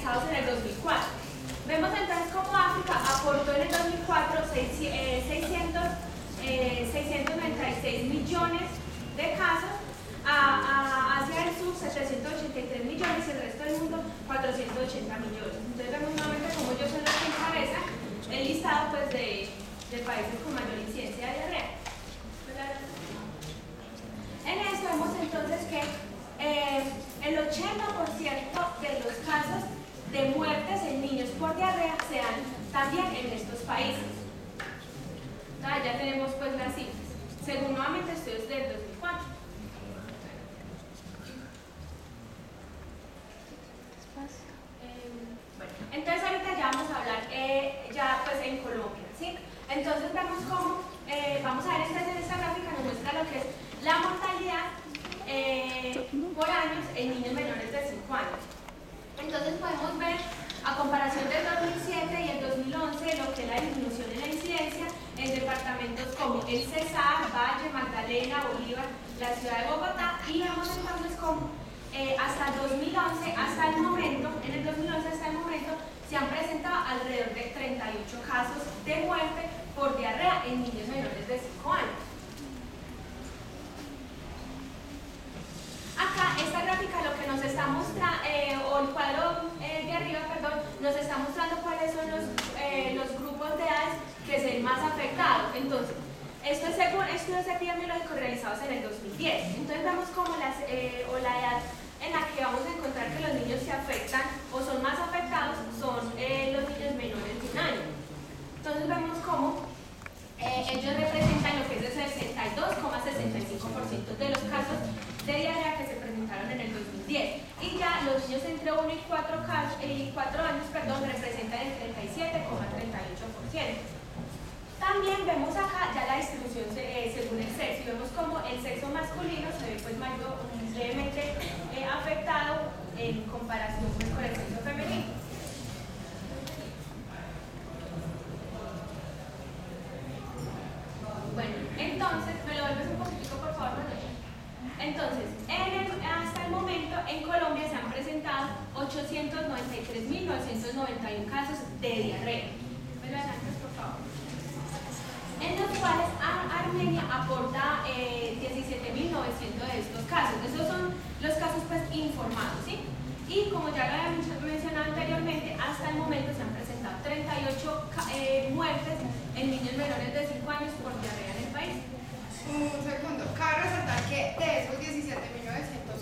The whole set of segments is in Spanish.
realizados en el 2004. Vemos entonces cómo África aportó en el 2004 696 millones de casos, hacia el sur 783 millones y el resto del mundo 480 millones. Entonces vemos nuevamente cómo ellos son los que encabezan el listado pues, de países con mayor incidencia de diarrea. En esto vemos entonces que el 80% de los casos de muertes en niños por diarrea se dan también en estos países. Ya tenemos pues las cifras, según nuevamente estudios del 2004. Bueno, entonces ahorita ya vamos a hablar ya pues en Colombia, ¿sí? Entonces vemos cómo, vamos a ver en esta gráfica nos muestra lo que es la mortalidad por años en niños menores de 5 años. Entonces podemos ver, a comparación del 2007 y el 2011, lo que es la disminución en la incidencia en departamentos como el Cesar, Valle, Magdalena, Bolívar, la ciudad de Bogotá, y vemos entonces cómo hasta el 2011, hasta el momento, en el 2011 hasta el momento, se han presentado alrededor de 38 casos de muerte por diarrea en niños menores de 5 años. Acá, esta gráfica lo que nos está mostrando, o el cuadro de arriba, perdón, nos está mostrando cuáles son los grupos de edades que se ven más afectados. Entonces, esto es según estudios epidemiológicos realizados en el 2010. Entonces, vemos como la edad en la que vamos a encontrar que los niños se afectan o son más afectados son los niños menores de 1 año. Entonces, vemos cómo ellos representan lo que es el 62,65% de los casos de diarrea que se presentaron en el 2010, y ya los niños entre 1 y 4 años representan el 37,38%. También vemos acá ya la distribución según el sexo, y vemos como el sexo masculino se ve pues levemente afectado en comparación pues, con el sexo femenino. Bueno, entonces, ¿me lo vuelves un poquitico por favor, Manuel? Entonces, hasta el momento en Colombia se han presentado 893.991 casos de diarrea. ¿Me lo adelantas, por favor? En los cuales Armenia aporta 17.900 de estos casos. Esos son los casos pues, informados, ¿sí? Y como ya lo había mencionado anteriormente, hasta el momento se han presentado 38 muertes en niños menores de 5 años por diarrea en el país. Un segundo, cabe resaltar que de esos 17.900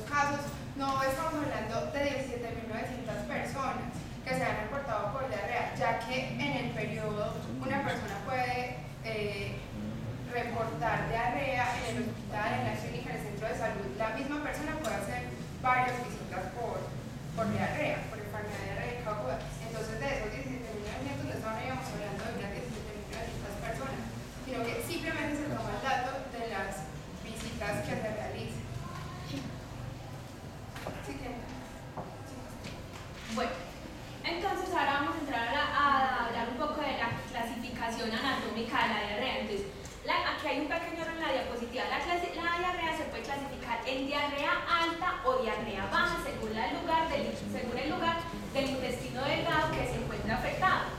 casos no estamos hablando de 17.900 personas que se han reportado por diarrea, ya que en el periodo una persona puede reportar diarrea en el hospital, en la clínica, en el centro de salud. La misma persona puede hacer varias visitas por diarrea, por enfermedad diarreica aguda. Entonces, de esos 17.900 no estaríamos hablando de unas 17.900 personas, sino que simplemente se toma el dato de las visitas que se realizan. Bueno, entonces ahora vamos a entrar a hablar un poco de la clasificación anatómica de la diarrea. Entonces, aquí hay un pequeño error en la diapositiva. La diarrea se puede clasificar en diarrea alta o diarrea baja según el lugar del intestino delgado que se encuentra afectado.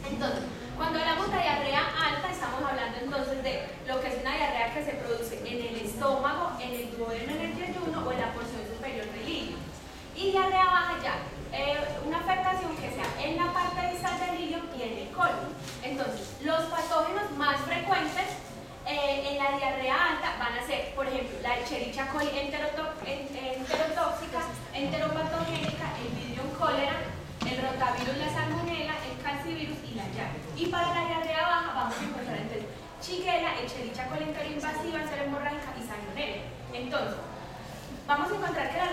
Entonces, cuando hablamos de diarrea alta, estamos hablando entonces de lo que es una diarrea que se produce en el estómago, en el duodeno, en el yeyuno o en la porción superior del hígado. Y diarrea baja ya, una afectación que sea en la parte distal del hígado y en el colon. Entonces, los patógenos más frecuentes en la diarrea alta van a ser, por ejemplo, la Escherichia coli enterotóxica, enteropatogénica, el Vibrio cólera, el rotavirus, la salmonela, el calcivirus y la llaga. Y para la diarrea baja vamos a encontrar entonces Shigella, Escherichia coli enteroinvasiva, enterohemorrágica y salmonela. Entonces, vamos a encontrar que la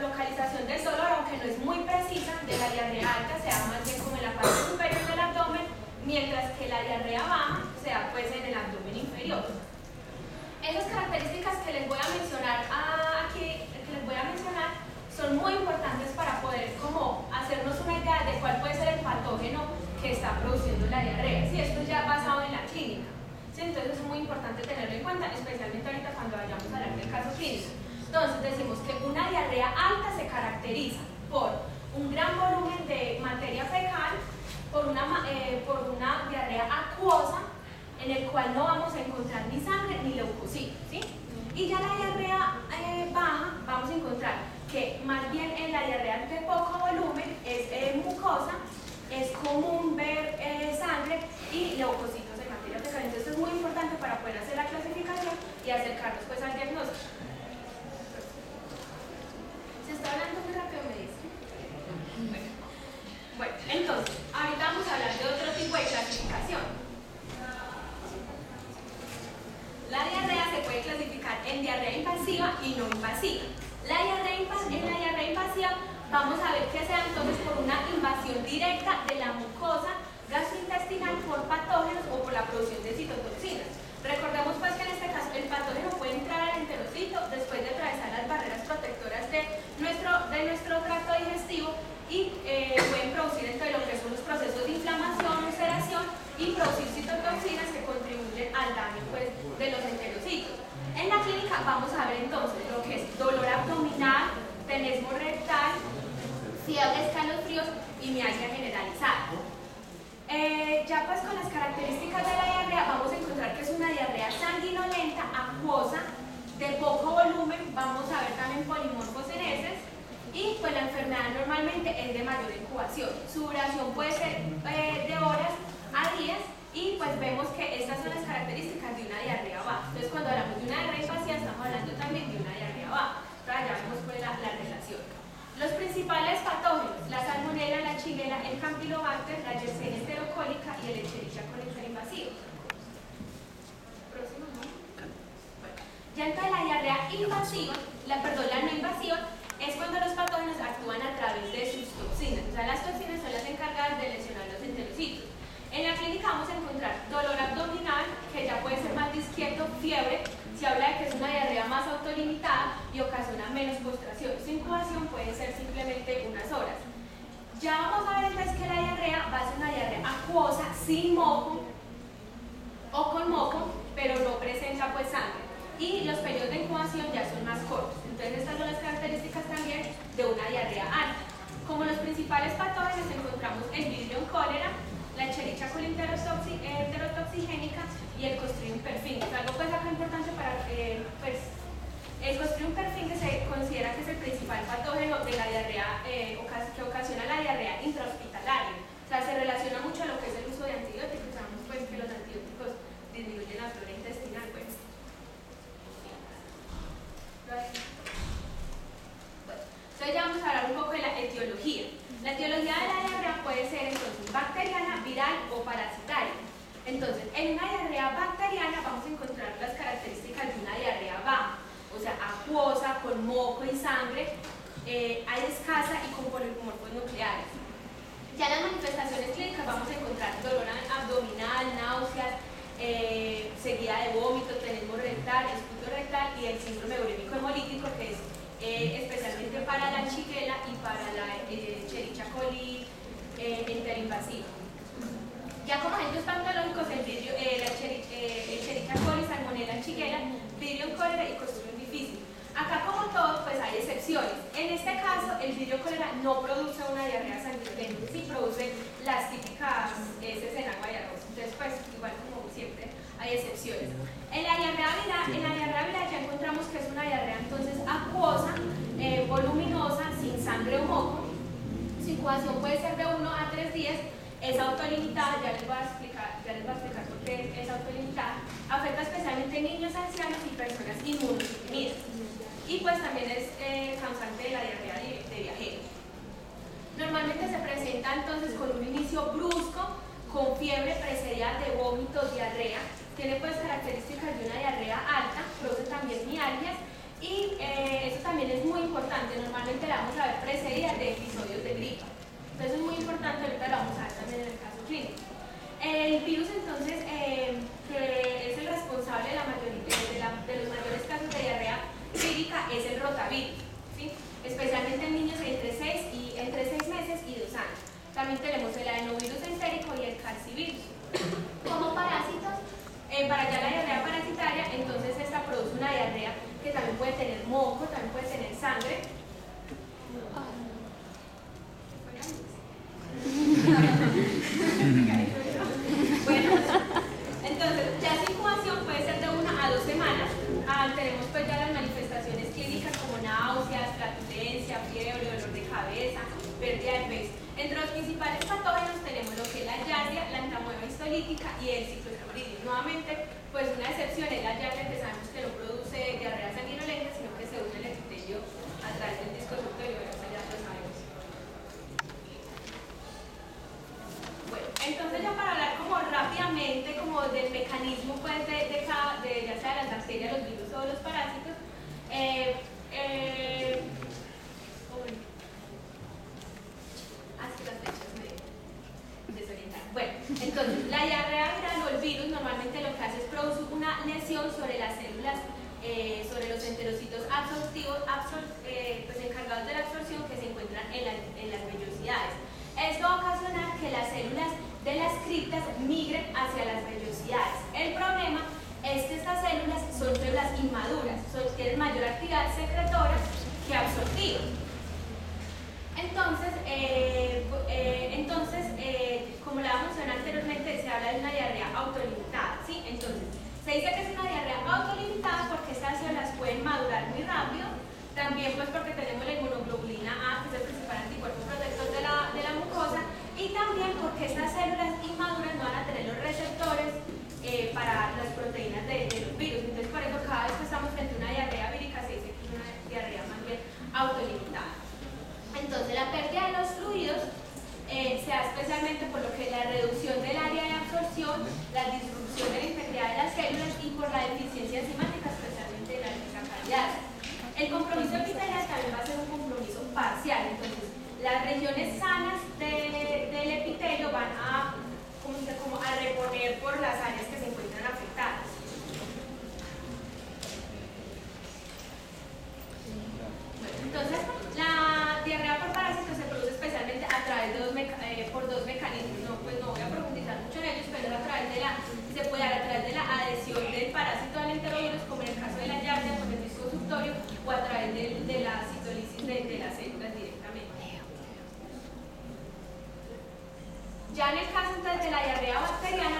localización del dolor, aunque no es muy precisa, de la diarrea alta se da más bien como en la parte superior del abdomen, mientras que la diarrea baja se da pues en el abdomen inferior. Esas características que les voy a mencionar aquí, son muy importantes para poder como hacernos una idea de cuál puede ser el patógeno que está produciendo la diarrea. Si esto ya basado en la clínica, ¿sí? Entonces es muy importante tenerlo en cuenta, especialmente ahorita cuando vayamos a hablar del caso clínico. Entonces decimos que una diarrea alta se caracteriza por un gran volumen de acuosa, en el cual no vamos a encontrar ni sangre ni leucocitos, ¿sí? Y ya la diarrea baja, vamos a encontrar que más bien en la diarrea de poco volumen es mucosa, es común ver sangre y leucocitos en materia fecal. Entonces esto es muy importante para poder hacer la clasificación y acercarnos pues al diagnóstico. ¿Se está hablando muy rápido, me dice? Bueno, entonces, ahorita vamos a hablar de otro tipo de clasificación. La diarrea se puede clasificar en diarrea invasiva y no invasiva. En la diarrea invasiva vamos a ver que se da entonces por una invasión directa de la mucosa gastrointestinal por patógenos o por la producción de citotoxinas. Recordemos pues que en este caso el patógeno puede entrar al enterocito después de atravesar las barreras protectoras de nuestro tracto digestivo y pueden producir entonces lo que son los procesos de inflamación, ulceración y producir citotoxinas que contribuyen al daño pues, de los enterocitos. En la clínica vamos a ver entonces lo que es dolor abdominal, tenesmo rectal, fiebre, escalofríos y mialgia generalizada. Ya pues con las características de la diarrea vamos a encontrar que es una diarrea sanguinolenta, acuosa, de poco volumen, vamos a ver también polimorfos en heces y pues la enfermedad normalmente es de mayor incubación. Su duración puede ser de horas a días y pues vemos que estas son las características de una diarrea baja. Entonces cuando hablamos de una diarrea invasiva estamos hablando también de una diarrea baja. Entonces ya vemos pues la relación. Los principales patógenos, la salmonella, la shigella, el campylobacter, la Yersinia enterocólica y el Escherichia coli interinvasivo. Próximo, ¿no? Bueno, ya entonces la diarrea invasiva, la no invasiva, es cuando los patógenos actúan a través de sus toxinas. O sea, las toxinas son las encargadas de lesionar los enterocitos. En la clínica vamos a encontrar dolor abdominal, que ya puede ser más disquieto, fiebre, se habla de que es una diarrea más autolimitada y ocasiona menos postración. Su incubación puede ser simplemente unas horas. Ya vamos a ver entonces que la diarrea va a ser una diarrea acuosa, sin moco o con moco, pero no presenta pues sangre. Y los periodos de incubación ya son más cortos. Entonces estas son las características también de una diarrea alta. Como los principales patógenos encontramos el Vibrio cólera, la Escherichia coli enterotoxigénica y el Clostridium perfringens. Algo pues acá importante para el Clostridium perfringens se considera que es el principal patógeno de la diarrea que ocasiona la diarrea intrahospitalaria. O sea, se relaciona mucho a lo que es el uso de antibióticos. Sabemos pues que los antibióticos disminuyen la flora intestinal. Bueno, entonces ya vamos a hablar un poco de la etiología. La etiología de la diarrea puede ser entonces bacteriana, viral o parasitaria. Entonces, en una diarrea bacteriana vamos a encontrar las características de una diarrea baja, o sea, acuosa, con moco y sangre, escasa y con polimorfos nucleares. Ya en las manifestaciones clínicas vamos a encontrar dolor abdominal, náuseas, seguida de vómito, tenesmo rectal, esputo rectal y el síndrome urémico hemolítico, que es especialmente para la shigella y para la Escherichia coli interinvasiva. Ya como agentes patológicos, el Escherichia coli, salmonella, shigella, Vibrio cólera y Clostridium difficile. Acá como todo, pues hay excepciones. En este caso, el Vibrio cólera no produce una diarrea sanguinolenta, sí produce las típicas heces en agua y arroz. Entonces, pues igual como siempre, hay excepciones. En la diarrea viral ya encontramos que es una diarrea entonces acuosa, voluminosa, sin sangre o moco. Su incubación puede ser de 1 a 3 días, es autolimitada, ya les voy a explicar por qué es autolimitada. Afecta especialmente niños, ancianos y personas inmunosuprimidas. Y pues también es causante de la diarrea de viajeros. Normalmente se presenta entonces con un inicio brusco, con fiebre precedida de vómitos, diarrea. Tiene pues características de una diarrea alta, produce también mialgias y eso también es muy importante. Normalmente la vamos a ver precedida de episodios de gripa. Entonces es muy importante, ahorita la vamos a ver también en el caso clínico. El virus entonces que es el responsable de los mayores casos de diarrea vírica es el rotavirus, ¿sí? Especialmente en niños entre 6 meses y 2 años. También tenemos el adenovirus entérico y el calcivirus. Como parásitos, para ya la diarrea parasitaria, entonces esta produce una diarrea que también puede tener moco, también puede tener sangre. Bueno, Entre los principales patógenos tenemos lo que es la Giardia, la entamoeba histolítica y el ciclosporidis. Nuevamente, pues una excepción es la Giardia, que sabemos que no produce diarrea sanguinolenta, sino que se une el epitelio a través del disco ductorio, eso ya lo sabemos. Bueno, entonces ya para hablar como rápidamente como del mecanismo pues de ya sea de las bacterias, los virus o los parásitos, las flechas me desorientaron. Bueno, entonces la diarrea viral o el virus normalmente lo que hace es producir una lesión sobre las células, sobre los enterocitos absortivos, pues encargados de la absorción, que se encuentran en las vellosidades. Esto va a ocasionar que las células de las criptas migren hacia las vellosidades. El problema es que estas células son células inmaduras, tienen mayor actividad secretora que absortiva. Entonces, como la mencioné anteriormente, se habla de una diarrea autolimitada, ¿sí? Entonces, se dice que es una diarrea autolimitada porque estas células pueden madurar muy rápido, también pues porque tenemos la inmunoglobulina A, que es el principal anticuerpo protector de la mucosa, y también porque estas células inmaduras no van a tener los receptores para las proteínas de los virus. Entonces, por eso cada vez que estamos frente a una diarrea vírica se dice que es una diarrea más bien autolimitada. Entonces, la pérdida de los fluidos se da especialmente por lo que es la reducción del área de absorción, la disrupción de la integridad de las células y por la deficiencia enzimática, especialmente de la glicosacaridasa. El compromiso epitelial también va a ser un compromiso parcial. Entonces, las regiones sanas del epitelio van a reponer por las áreas que se encuentran afectadas. Entonces, la diarrea por parásitos se produce especialmente a través de por dos mecanismos. No voy a profundizar mucho en ellos, pero se puede dar a través de la adhesión del parásito al enterovirus, como en el caso de la Giardia con el disco suctorio, o a través de la citolisis de las células directamente. Ya en el caso entonces de la diarrea bacteriana,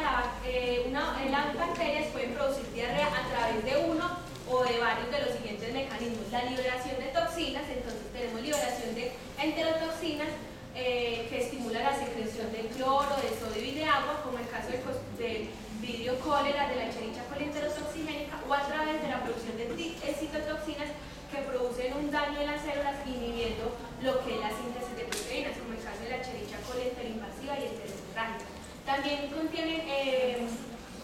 las bacterias pueden producir diarrea a través de uno o de varios de los siguientes mecanismos. La liberación de toxinas, entonces tenemos liberación de enterotoxinas que estimula la secreción de cloro, de sodio y de agua, como el caso de Vibrio cholera, de la Escherichia coli enterotoxigénica, o a través de la producción de citotoxinas que producen un daño en las células, inhibiendo lo que es la síntesis de proteínas, como el caso de la Escherichia coli enteroinvasiva y enterohemorrágica. También contienen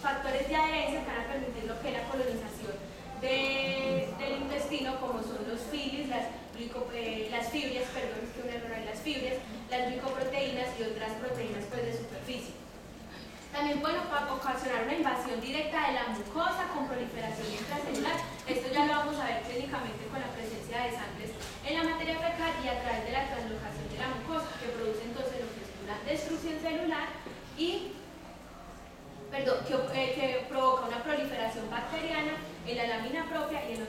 factores de adherencia que van a permitir lo que es la colonización del intestino, como son los filis, las fibrias, las glicoproteínas y otras proteínas pues, de superficie. También pueden ocasionar una invasión directa de la mucosa con proliferación intracelular. Esto ya lo vamos a ver clínicamente con la presencia de sangres en la materia fecal y a través de la translocación de la mucosa, que produce entonces lo que es una destrucción celular y que provoca una proliferación bacteriana en la lámina propia y en los